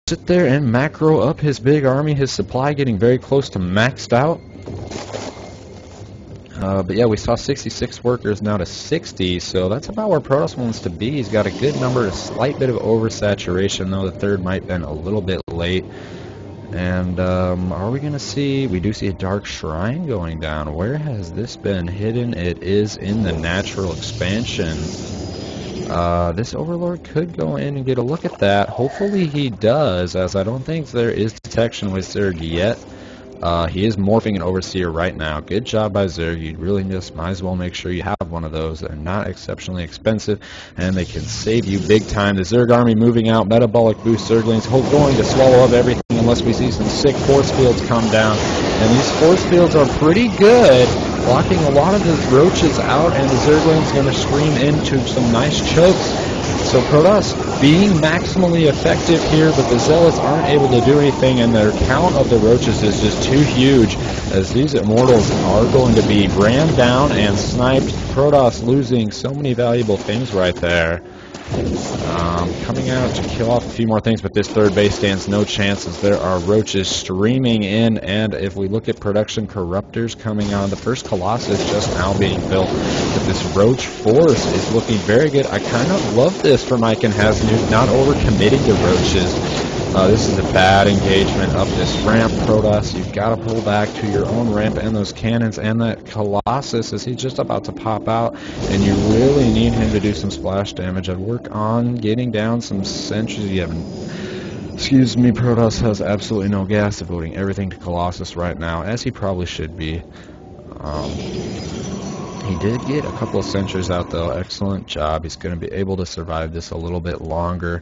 sit there and macro up his big army, his supply getting very close to maxed out. But yeah, we saw 66 workers now to 60, so that's about where Protoss wants to be. He's got a good number, a slight bit of oversaturation, though the third might have been a little bit late. And are we going to see, we do see a Dark Shrine going down. Where has this been hidden? It is in the natural expansion. This Overlord could go in and get a look at that. Hopefully he does, as I don't think there is detection with Zerg yet. He is morphing an Overseer right now. Good job by Zerg. You really just might as well make sure you have one of those. They're not exceptionally expensive, and they can save you big time. The Zerg army moving out. Metabolic boost Zerglings going to swallow up everything unless we see some sick force fields come down. And these force fields are pretty good, blocking a lot of the roaches out, and the Zerglings going to scream into some nice chokes. So Protoss being maximally effective here, but the Zealots aren't able to do anything, and their count of the roaches is just too huge, as these Immortals are going to be rammed down and sniped. Protoss losing so many valuable things right there. Coming out to kill off a few more things, but this third base stands no chance as there are roaches streaming in, and if we look at production corruptors coming on, the first Colossus just now being built, but this roach force is looking very good. I kind of love this for Mike and Hasnuke, not overcommitting to roaches. This is a bad engagement up this ramp, Protoss. You've got to pull back to your own ramp and those cannons, and that Colossus is he's just about to pop out, and you really need him to do some splash damage. I'd work on getting down some sentries. You haven't. Excuse me, Protoss has absolutely no gas, devoting everything to Colossus right now, as he probably should be. He did get a couple of sentries out, though. Excellent job. He's going to be able to survive this a little bit longer.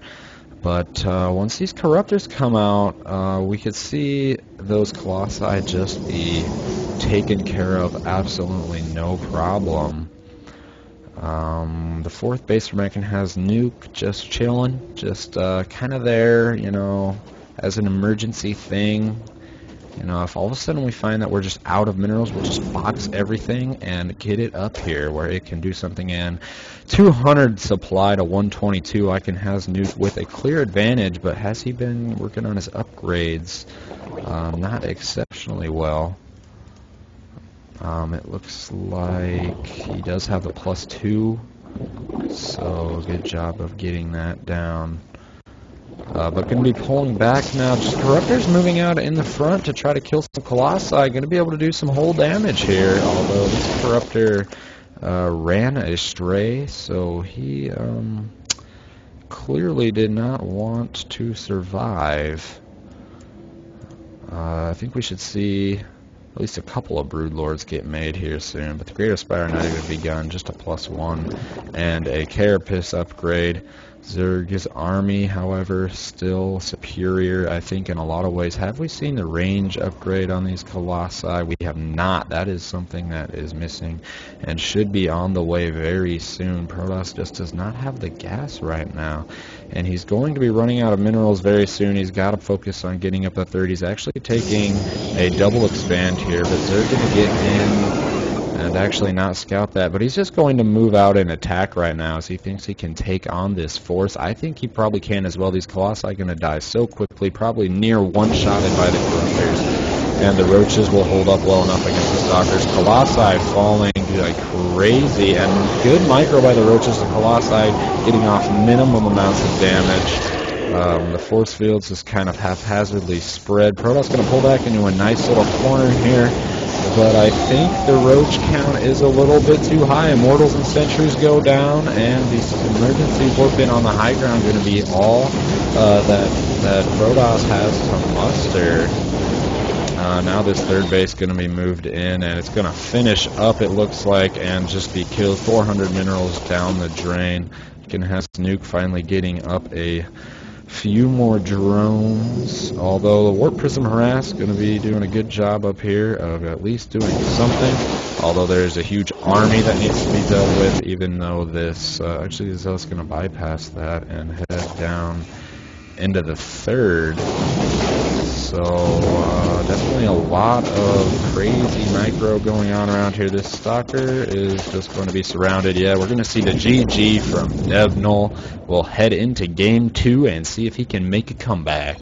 But once these Corruptors come out, we could see those Colossi just be taken care of absolutely no problem. The fourth base for Meccan has Nuke just chilling, just kind of there, you know, as an emergency thing. You know, if all of a sudden we find that we're just out of minerals, we'll just box everything and get it up here where it can do something. And 200 supply to 122, I can has Nuke with a clear advantage, but has he been working on his upgrades? Not exceptionally well. It looks like he does have the +2, so good job of getting that down. But going to be pulling back now. Just Corruptors moving out in the front to try to kill some Colossi. Going to be able to do some whole damage here, although this Corruptor ran astray, so he clearly did not want to survive. I think we should see at least a couple of Broodlords get made here soon, but the Great Aspire not even begun, just a +1 and a Carapace upgrade. Zerg's army, however, still superior, I think, in a lot of ways. Have we seen the range upgrade on these Colossi? We have not. That is something that is missing and should be on the way very soon. Protoss just does not have the gas right now, and he's going to be running out of minerals very soon. He's got to focus on getting up to 30. He's actually taking a double expand here, but Zerg going to get in and actually not scout that, but he's just going to move out and attack right now as he thinks he can take on this force. I think he probably can as well. These Colossi are going to die so quickly, probably near one-shotted by the Corruptors, and the Roaches will hold up well enough against the Stalkers. Colossi falling like crazy, and good micro by the Roaches. The Colossi getting off minimum amounts of damage. The force fields just kind of haphazardly spread. Protoss going to pull back into a nice little corner here, but I think the roach count is a little bit too high. Immortals and sentries go down, and the emergency warp-in on the high ground going to be all that Protoss has to muster. Now this third base going to be moved in, and it's going to finish up, it looks like, and just be killed. 400 minerals down the drain. Can has Nuke finally getting up a few more drones, although the Warp Prism Harass going to be doing a good job up here of at least doing something, although there's a huge army that needs to be dealt with, even though this actually is us going to bypass that and head down into the third. So definitely a lot of crazy micro going on around here. This Stalker is just going to be surrounded. Yeah, we're going to see the GG from Devnull. We'll head into game 2 and see if he can make a comeback.